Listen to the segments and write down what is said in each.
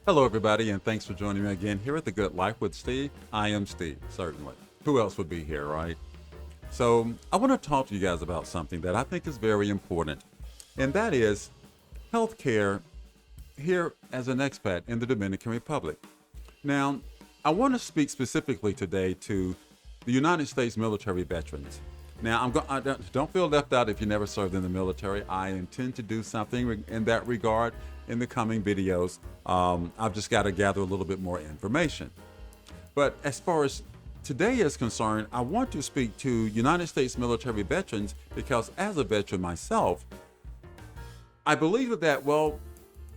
Hello, everybody, and thanks for joining me again here at The Good Life with Steve. I am Steve, certainly. Who else would be here, right? So, I want to talk to you guys about something that I think is very important, and that is healthcare here as an expat in the Dominican Republic. Now, I want to speak specifically today to the United States military veterans. Now, I don't feel left out if you never served in the military. I intend to do something in that regard in the coming videos. I've just got to gather a little bit more information. But as far as today is concerned, I want to speak to United States military veterans because as a veteran myself, I believe that, well,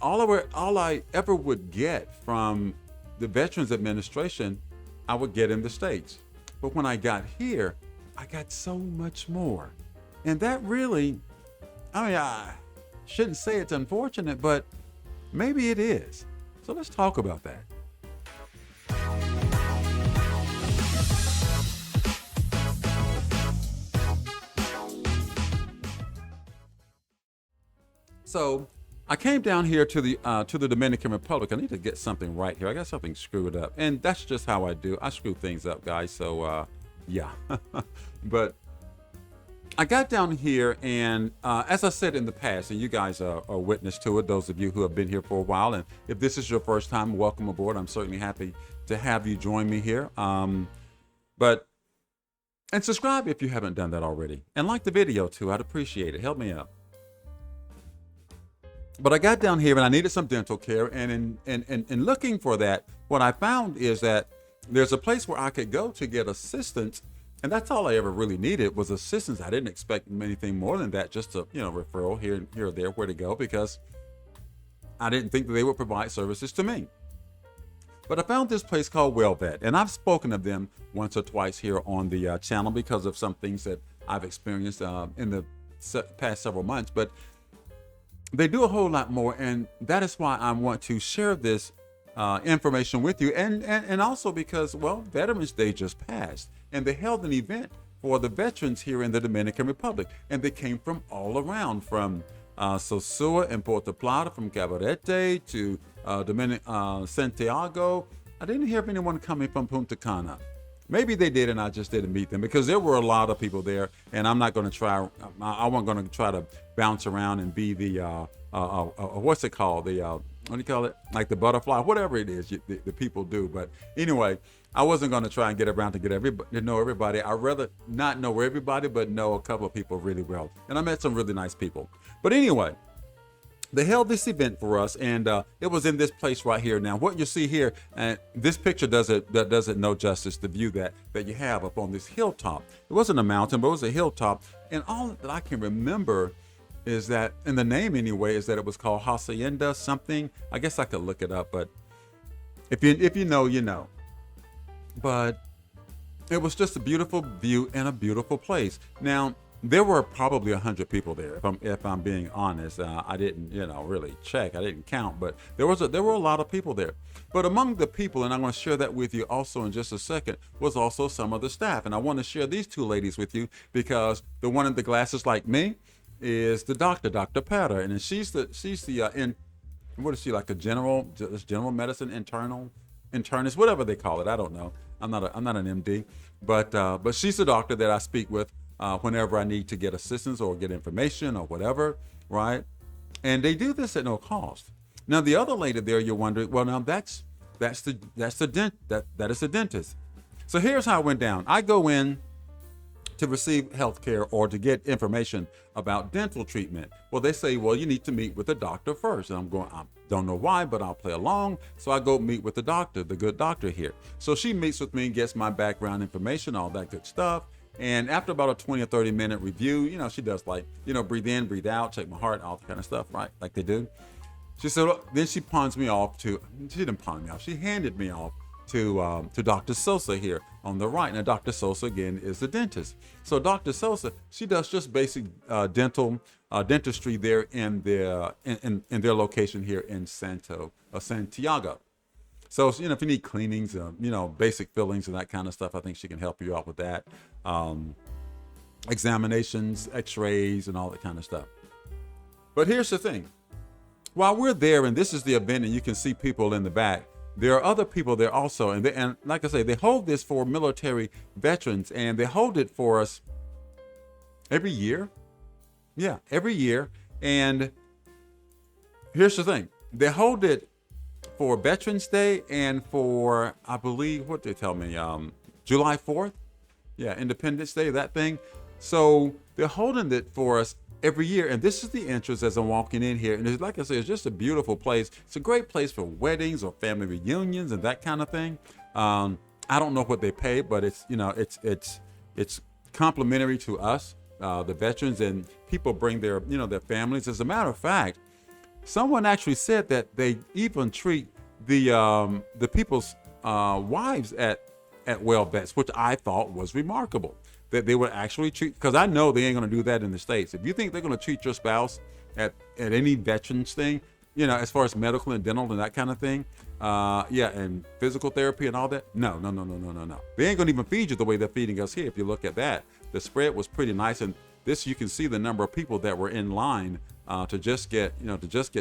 all I ever would get from the Veterans Administration, I would get in the States. But when I got here, I got so much more. And that really, I shouldn't say it's unfortunate, but maybe it is. So let's talk about that. So I came down here to the Dominican Republic. I need to get something right here. I got something screwed up, and that's just how I do. I screw things up, guys. So yeah, but I got down here, and as I said in the past, and you guys are witness to it, those of you who have been here for a while, and if this is your first time, welcome aboard. I'm certainly happy to have you join me here. And subscribe if you haven't done that already, and like the video too. I'd appreciate it. Help me out. But I got down here and I needed some dental care, and in looking for that, what I found is that there's a place where I could go to get assistance, and that's all I ever really needed was assistance. I didn't expect anything more than that, just a referral here or there where to go, because I didn't think that they would provide services to me. But I found this place called WellVets, and I've spoken of them once or twice here on the channel because of some things that I've experienced in the past several months. But they do a whole lot more, and that is why I want to share this information with you, and also because, well, Veterans Day just passed, and they held an event for the veterans here in the Dominican Republic, and they came from all around, from Sosua and Puerto Plata, from Cabarete to Santiago. I didn't hear of anyone coming from Punta Cana. Maybe they did, and I just didn't meet them, because there were a lot of people there, and I'm not going to try. I wasn't going to try to bounce around and be the what's it called? The what do you call it? Like the butterfly, whatever it is the people do. But anyway, I wasn't going to try and get around to know everybody. I'd rather not know everybody, but know a couple of people really well. And I met some really nice people. But anyway, they held this event for us, and it was in this place right here. Now, what you see here, and this picture doesn't know justice, the view that you have up on this hilltop. It wasn't a mountain, but it was a hilltop. And all that I can remember is that, in the name anyway, is that it was called Hacienda something. I guess I could look it up, but if you know, you know. But it was just a beautiful view and a beautiful place. Now, there were probably 100 people there. If I'm being honest, I didn't, really check. I didn't count, but there were a lot of people there. But among the people, and I'm going to share that with you also in just a second, was also some of the staff. And I want to share these two ladies with you because the one in the glasses, like me, is the doctor, Dr. Patter, and she's the what is she, like a general medicine internist, whatever they call it. I don't know. I'm not an MD, but she's the doctor that I speak with whenever I need to get assistance or get information or whatever, right? And they do this at no cost. Now, the other lady there, you're wondering, well, now that is the dentist. So here's how it went down. I go in to receive health care or to get information about dental treatment. Well, they say, well, you need to meet with the doctor first. And I'm going, I don't know why, but I'll play along. So I go meet with the doctor, the good doctor here. So she meets with me and gets my background information, all that good stuff. And after about a 20 or 30 minute review, she does breathe in, breathe out, check my heart, all that kind of stuff, right? Like they do. She said, then she she didn't pawn me off. She handed me off to Dr. Sosa here on the right. Now, Dr. Sosa, again, is the dentist. So Dr. Sosa, she does just basic dentistry there in their location here in Santiago. So, if you need cleanings, basic fillings and that kind of stuff, I think she can help you out with that. Examinations, x-rays, and all that kind of stuff. But here's the thing. while we're there, and this is the event, and you can see people in the back, there are other people there also. And like I say, they hold this for military veterans, and they hold it for us every year. Yeah, every year. And here's the thing. They hold it for Veterans Day and for, I believe, what they tell me, July 4th. Yeah, Independence Day, that thing. So they're holding it for us every year. And this is the entrance as I'm walking in here. And like I said, it's just a beautiful place. It's a great place for weddings or family reunions and that kind of thing. I don't know what they pay, but it's, it's complimentary to us, the veterans, and people bring their, their families. As a matter of fact, someone actually said that they even treat the people's wives at WellVets, which I thought was remarkable. That they would actually treat, because I know they ain't going to do that in the States. If you think they're going to treat your spouse at any veterans thing, as far as medical and dental and that kind of thing, and physical therapy and all that, no. They ain't going to even feed you the way they're feeding us here. If you look at that, the spread was pretty nice, and this you can see the number of people that were in line to just get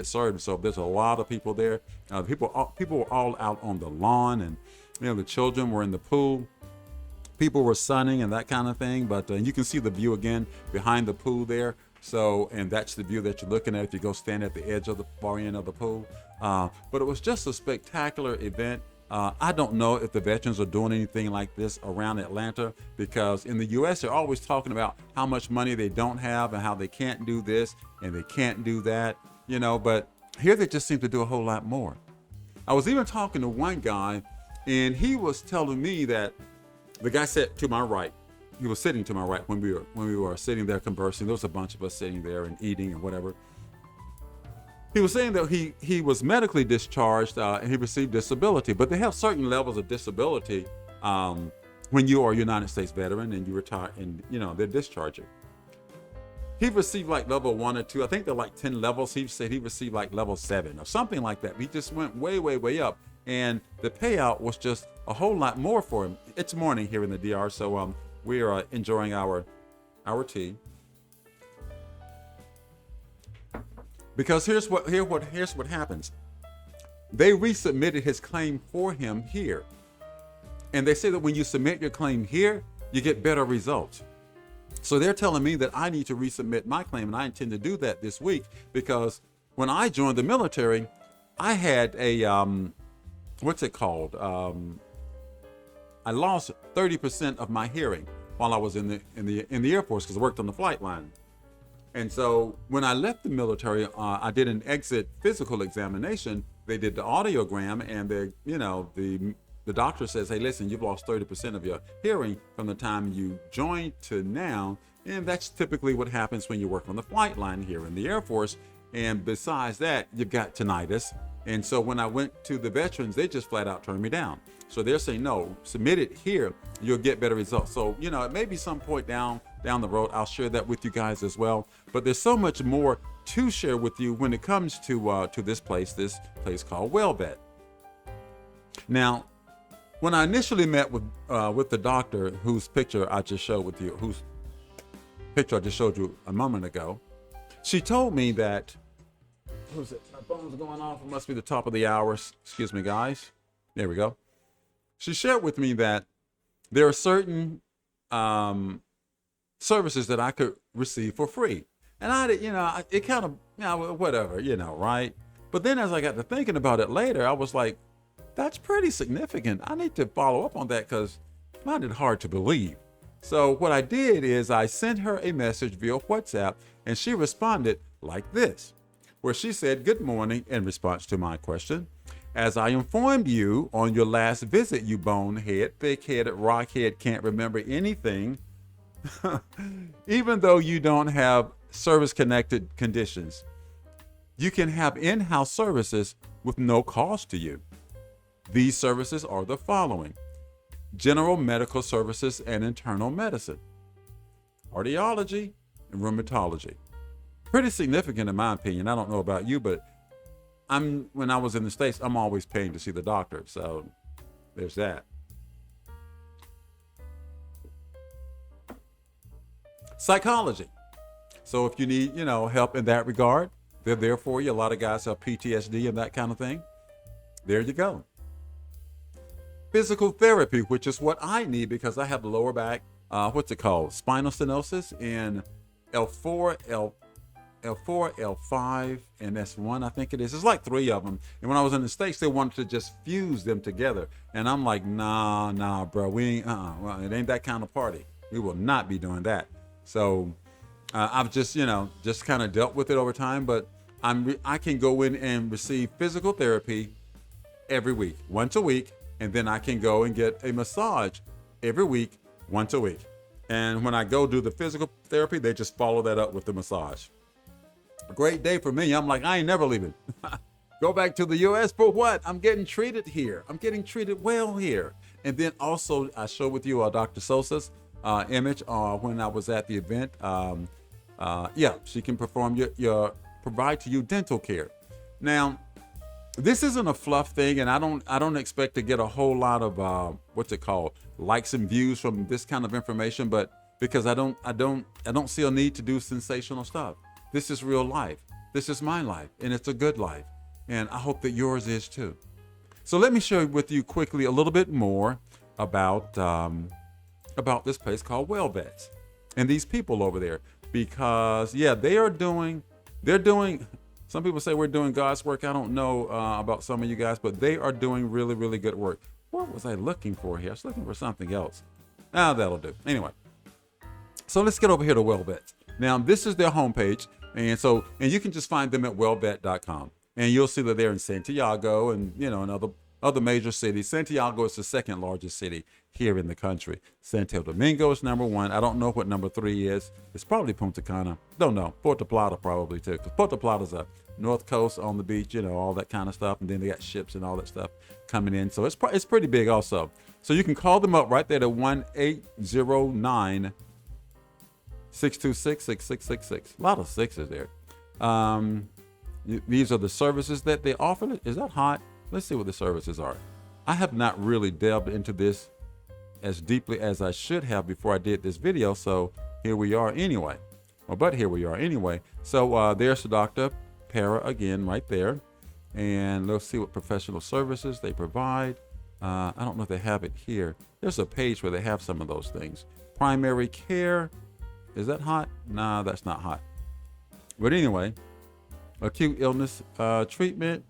served. So there's a lot of people there. People were all out on the lawn, and the children were in the pool. People were sunning and that kind of thing, but you can see the view again behind the pool there. So, and that's the view that you're looking at if you go stand at the edge of the far end of the pool. But it was just a spectacular event. I don't know if the veterans are doing anything like this around Atlanta, because in the U.S. they're always talking about how much money they don't have and how they can't do this and they can't do that, but here they just seem to do a whole lot more. I was even talking to one guy, and he was telling me that the guy sat to my right. He was sitting to my right when we were sitting there conversing. There was a bunch of us sitting there and eating and whatever. He was saying that he was medically discharged and he received disability, but they have certain levels of disability when you are a United States veteran and you retire, and they're discharging. He received like level 1 or 2. I think they're like 10 levels. He said he received like level 7 or something like that. He just went way, way, way up. And the payout was just a whole lot more for him. It's morning here in the DR, so we are enjoying our tea. Because here's what happens. They resubmitted his claim for him here, and they say that when you submit your claim here, you get better results. So they're telling me that I need to resubmit my claim, and I intend to do that this week, because when I joined the military, I had a what's it called? I lost 30% of my hearing while I was in the Air Force, because I worked on the flight line. And so when I left the military, I did an exit physical examination. They did the audiogram, and the doctor says, "Hey, listen, you've lost 30% of your hearing from the time you joined to now." And that's typically what happens when you work on the flight line here in the Air Force. And besides that, you've got tinnitus. And so when I went to the veterans, they just flat out turned me down. So they're saying, no, submit it here, you'll get better results. So, it may be some point down the road, I'll share that with you guys as well. But there's so much more to share with you when it comes to this place called WellVet. Now, when I initially met with the doctor whose picture I just showed you a moment ago, she told me that, what was it? My phone's going off. It must be the top of the hour. Excuse me, guys. There we go. She shared with me that there are certain services that I could receive for free. And it kind of, whatever, right? But then as I got to thinking about it later, I was like, that's pretty significant. I need to follow up on that, because I find it hard to believe. So what I did is I sent her a message via WhatsApp, and she responded like this, where she said, "Good morning," in response to my question. "As I informed you on your last visit, you bonehead, thick-headed, rockhead, can't remember anything, even though you don't have service-connected conditions, you can have in-house services with no cost to you. These services are the following: general medical services and internal medicine, cardiology, and rheumatology." Pretty significant in my opinion. I don't know about you, but when I was in the States, I'm always paying to see the doctor. So there's that. Psychology. So if you need, help in that regard, They're there for you. A lot of guys have PTSD and that kind of thing. There you go. Physical therapy, which is what I need because I have the lower back, what's it called? Spinal stenosis in L4, L5, and S1, I think it is. It's like 3 of them. And when I was in the States, they wanted to just fuse them together. And I'm like, nah, bro, we ain't, well, it ain't that kind of party. We will not be doing that. So I've just, just kind of dealt with it over time, but I can go in and receive physical therapy every week, once a week. And then I can go and get a massage every week, once a week. And when I go do the physical therapy, they just follow that up with the massage. A great day for me. I'm like, I ain't never leaving. Go back to the U.S. for what? I'm getting treated here. I'm getting treated well here. And then also, I showed with you Dr. Sosa's image when I was at the event. She can perform provide to you dental care. Now, this isn't a fluff thing, and I don't expect to get a whole lot of likes and views from this kind of information, but because I don't see a need to do sensational stuff. This is real life. This is my life, and it's a good life, and I hope that yours is too. So let me share with you quickly a little bit more about this place called WellVets and these people over there, because they're doing. Some people say we're doing God's work. I don't know about some of you guys, but they are doing really, really good work. What was I looking for here? I was looking for something else. That'll do. Anyway, so let's get over here to WellVets. Now, this is their homepage, and you can just find them at wellvet.com, and you'll see that they're in Santiago and in other major cities. Santiago is the second largest city here in the country. Santo Domingo is number 1. I don't know what number 3 is. It's probably Punta Cana. Don't know. Puerto Plata probably too, because Puerto Plata's a north coast on the beach, all that kind of stuff. And then they got ships and all that stuff coming in. So it's pretty big also. So you can call them up right there at 1-809-626-6666. A lot of sixes there. These are the services that they offer. Is that hot? Let's see what the services are. I have not really delved into this as deeply as I should have before I did this video. So here we are anyway. So there's the Dr. Para again right there. And let's see what professional services they provide. I don't know if they have it here. There's a page where they have some of those things. Primary care. Is that hot? Nah, that's not hot. But anyway, acute illness treatment,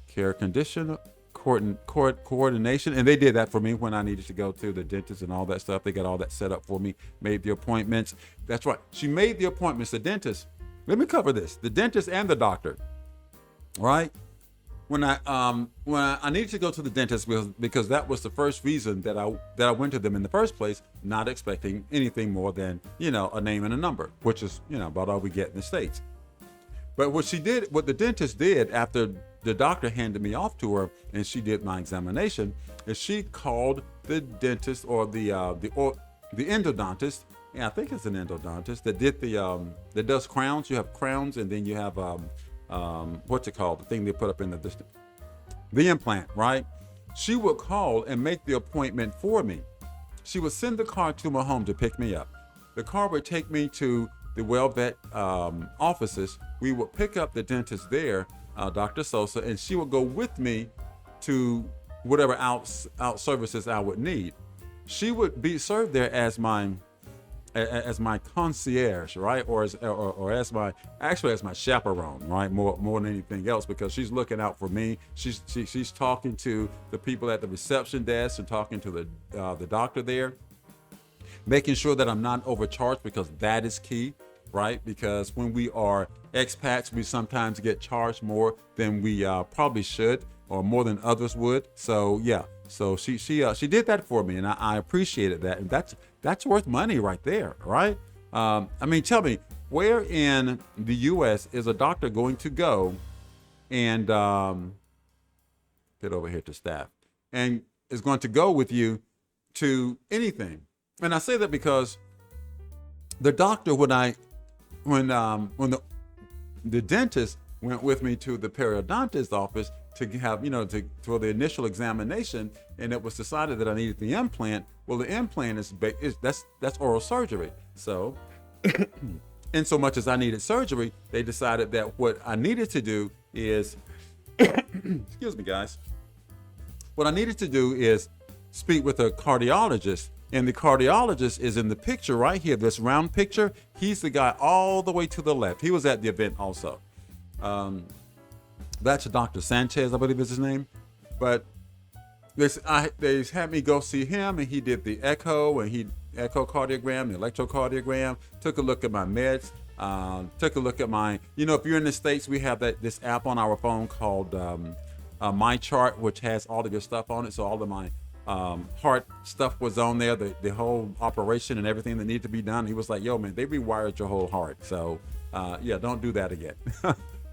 care condition, coordination. And they did that for me when I needed to go to the dentist and all that stuff. They got all that set up for me, made the appointments. That's right. She made the appointments, the dentist. Let me cover this. The dentist and the doctor, right? When I needed to go to the dentist because that was the first reason that I went to them in the first place, not expecting anything more than, a name and a number, which is, about all we get in the States. But what the dentist did after the doctor handed me off to her and she did my examination is she called the dentist or the endodontist. Yeah, I think it's an endodontist that did that does crowns. You have crowns, and then you have what's it called? The thing they put up in the implant, right? She would call and make the appointment for me. She would send the car to my home to pick me up. The car would take me to the WellVet offices. We would pick up the dentist there, Dr. Sosa, and she would go with me to whatever out services I would need. She would be served there as my concierge, right? Or as my chaperone, right? More than anything else, because she's looking out for me. She's talking to the people at the reception desk and talking to the doctor there, making sure that I'm not overcharged, because that is key, right? Because when we are expats, we sometimes get charged more than we probably should, or more than others would. So yeah, so she did that for me, and I appreciated that, and that's worth money right there, right? I mean, tell me, where in the U.S. is a doctor going to go and get over here to staff and is going to go with you to anything? And I say that because the doctor, when the dentist went with me to the periodontist office to have, for the initial examination, and it was decided that I needed the implant. Well, the implant that's oral surgery. So in so much as I needed surgery, they decided that what I needed to do is, excuse me, guys, what I needed to do is speak with a cardiologist. And the cardiologist is in the picture right here, this round picture. He's the guy all the way to the left. He was at the event also. That's Dr. Sanchez, I believe is his name. But they had me go see him, and he did the echo, and he echocardiogram, the electrocardiogram, took a look at my meds, took a look at my, if you're in the States, we have this app on our phone called My Chart, which has all of your stuff on it. So all of my heart stuff was on there, the whole operation and everything that needed to be done. He was like, yo, man, they rewired your whole heart. So yeah, don't do that again.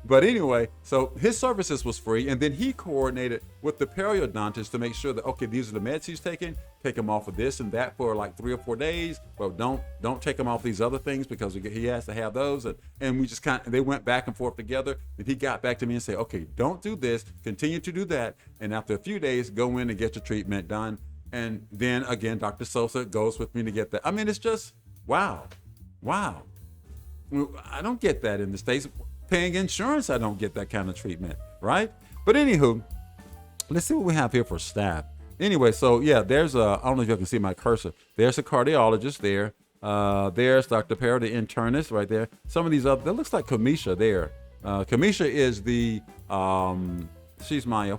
But anyway, so his services was free, and then he coordinated with the periodontist to make sure that, okay, these are the meds he's taking, take him off of this and that for like 3 or 4 days, but don't take him off these other things because he has to have those. And we just they went back and forth together, and he got back to me and said, okay, don't do this, continue to do that, and after a few days, go in and get your treatment done. And then again, Dr. Sosa goes with me to get that. I mean, it's just, wow. I don't get that in the States. Paying insurance, I don't get that kind of treatment, right? But anywho, let's see what we have here for staff. Anyway, so yeah, there's I don't know if you can see my cursor. There's a cardiologist there. There's Dr. Perry, the internist right there. Some of these other, that looks like Kamisha there. Kamisha is the, she's my,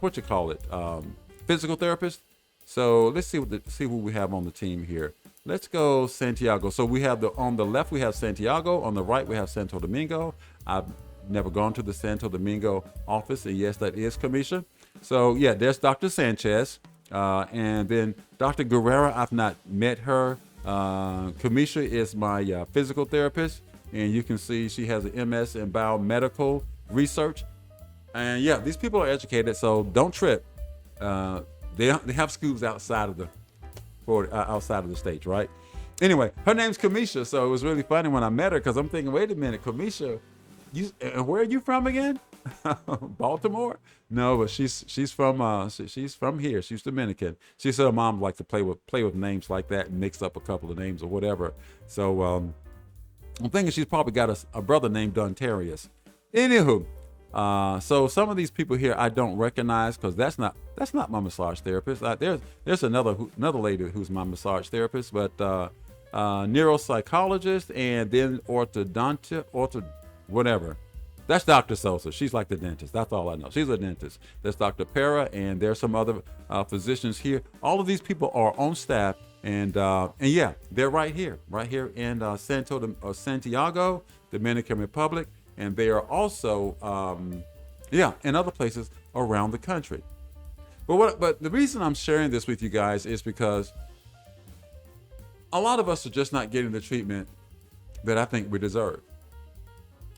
physical therapist. So let's see who we have on the team here. Let's go Santiago. So we have on the left, we have Santiago. On the right, we have Santo Domingo. I've never gone to the Santo Domingo office, and yes, that is Kamisha. So yeah, there's Dr. Sanchez, and then Dr. Guerrera. I've not met her. Kamisha is my physical therapist, and you can see she has an MS in biomedical research. And yeah, these people are educated, so don't trip. They have schools outside of the stage, right? Anyway, her name's Kamisha, so it was really funny when I met her because I'm thinking, wait a minute, Kamisha, where are you from again? Baltimore? No, but she's from here. She's Dominican. She said her mom liked to play with names like that and mix up a couple of names or whatever. So I'm thinking she's probably got a brother named Dontarius. Anywho, so some of these people here I don't recognize because that's not my massage therapist. There's another lady who's my massage therapist, but neuropsychologist and then whatever. That's Dr. Sosa. She's like the dentist. That's all I know. She's a dentist. There's Dr. Pera, and there's some other physicians here. All of these people are on staff, and yeah, they're right here in Santiago, Dominican Republic, and they are also in other places around the country. But the reason I'm sharing this with you guys is because a lot of us are just not getting the treatment that I think we deserve.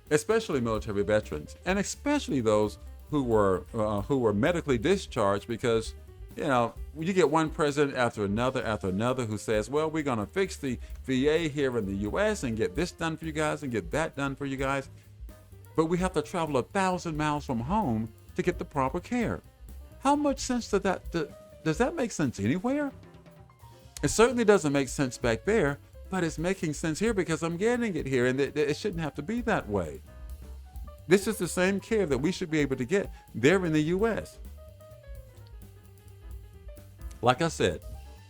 Especially military veterans, and especially those who were medically discharged, because you get one president after another who says, well, we're going to fix the VA here in the U.S. and get this done for you guys and get that done for you guys, but we have to travel 1,000 miles from home to get the proper care. How much sense does that make sense anywhere? It certainly doesn't make sense back there. But it's making sense here because I'm getting it here, and it shouldn't have to be that way. This is the same care that we should be able to get there in the U.S. Like I said,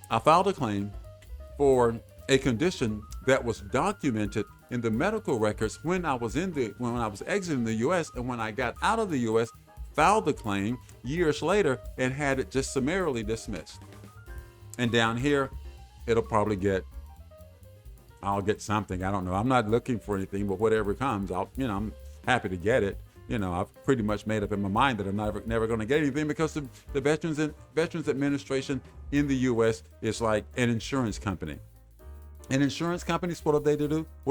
I filed a claim for a condition that was documented in the medical records when I was exiting the U.S. and when I got out of the U.S., filed the claim years later and had it just summarily dismissed. And down here, I'll get something. I don't know. I'm not looking for anything, but whatever comes, I'm happy to get it. I've pretty much made up in my mind that I'm never going to get anything because the Veterans Administration in the U.S. is like an insurance company. And insurance companies, what do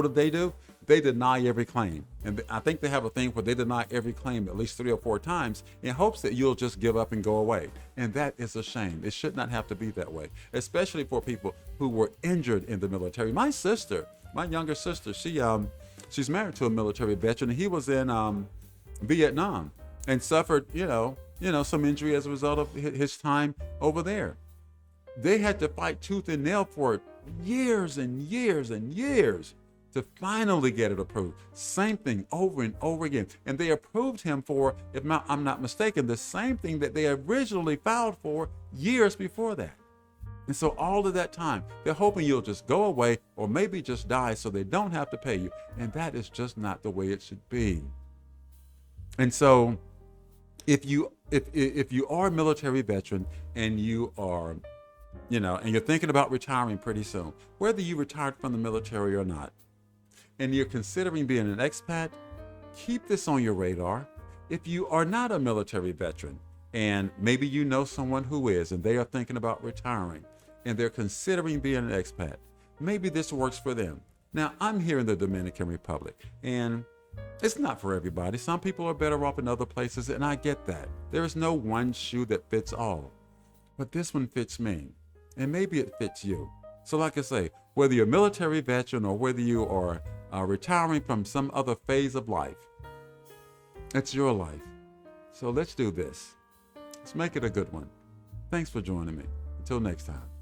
they do? They deny every claim. And I think they have a thing where they deny every claim at least 3 or 4 times in hopes that you'll just give up and go away. And that is a shame. It should not have to be that way, especially for people who were injured in the military. My younger sister, she's married to a military veteran, and he was in Vietnam and suffered, some injury as a result of his time over there. They had to fight tooth and nail for years and years and years to finally get it approved. Same thing over and over again. And they approved him for, if I'm not mistaken, the same thing that they originally filed for years before that. And so all of that time, they're hoping you'll just go away or maybe just die so they don't have to pay you. And that is just not the way it should be. And so if you are a military veteran and you are, and you're thinking about retiring pretty soon, whether you retired from the military or not, and you're considering being an expat, keep this on your radar. If you are not a military veteran, and maybe you know someone who is, and they are thinking about retiring, and they're considering being an expat, maybe this works for them. Now, I'm here in the Dominican Republic, and it's not for everybody. Some people are better off in other places, and I get that. There is no one shoe that fits all. But this one fits me, and maybe it fits you. So like I say, whether you're a military veteran or whether you are retiring from some other phase of life, it's your life. So let's do this. Let's make it a good one. Thanks for joining me. Until next time.